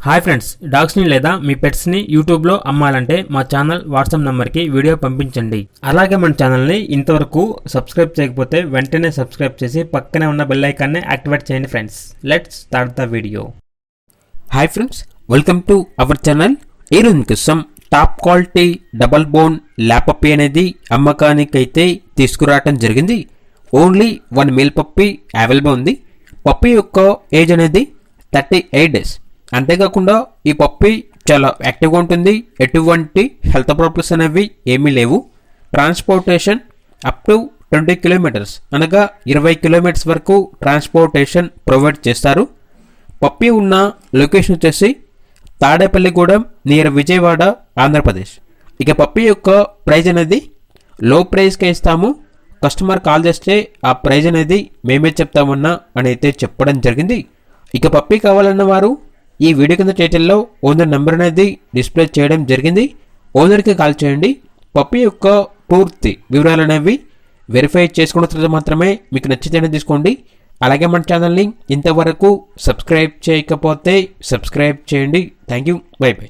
Hi friends, డాగ్స్ని లేదా మీ పెట్స్ని యూట్యూబ్లో అమ్మాలంటే మా ఛానల్ వాట్సాప్ నెంబర్కి వీడియో పంపించండి. అలాగే మన ఛానల్ని ఇంతవరకు సబ్స్క్రైబ్ చేయకపోతే వెంటనే సబ్స్క్రైబ్ చేసి పక్కనే ఉన్న బెల్ ఐకాన్ని యాక్టివేట్ చేయండి friends. Let's start the video. Hi friends, welcome to our channel. ఈరోజు మీకోసం top quality double bone lap puppy అనేది అమ్మకానికైతే తీసుకురావటం జరిగింది. ఓన్లీ 1 మేల్ పప్పీ అవైలబుల్ ఉంది. పప్పీ యొక్క ఏజ్ అనేది 38 డేస్. అంతేకాకుండా ఈ పప్పీ చాలా యాక్టివ్గా ఉంటుంది. ఎటువంటి హెల్త్ ప్రాబ్లమ్స్ అనేవి ఏమీ లేవు. ట్రాన్స్పోర్టేషన్ అప్ టు 20 కిలోమీటర్స్ అనగా 20 కిలోమీటర్స్ వరకు ట్రాన్స్పోర్టేషన్ ప్రొవైడ్ చేస్తారు. పప్పీ ఉన్న లొకేషన్ వచ్చేసి తాడేపల్లిగూడెం నియర్ విజయవాడ, ఆంధ్రప్రదేశ్. ఇక పప్పీ యొక్క ప్రైజ్ అనేది లో ప్రైస్కే ఇస్తాము. కస్టమర్ కాల్ చేస్తే ఆ ప్రైజ్ అనేది మేమే చెప్తామన్నా అని అయితే చెప్పడం జరిగింది. ఇక పప్పీ కావాలన్న వారు ఈ వీడియో కింద టైటిల్లో ఓనర్ నెంబర్ అనేది డిస్ప్లే చేయడం జరిగింది. ఓనర్కి కాల్ చేయండి. పప్పీ యొక్క పూర్తి వివరాలు అనేవి వెరిఫై చేసుకున్న తర్వాత మాత్రమే మీకు నచ్చితేనే తీసుకోండి. అలాగే మన ఛానల్ని ఇంతవరకు సబ్స్క్రైబ్ చేయకపోతే సబ్స్క్రైబ్ చేయండి. Thank you. By by.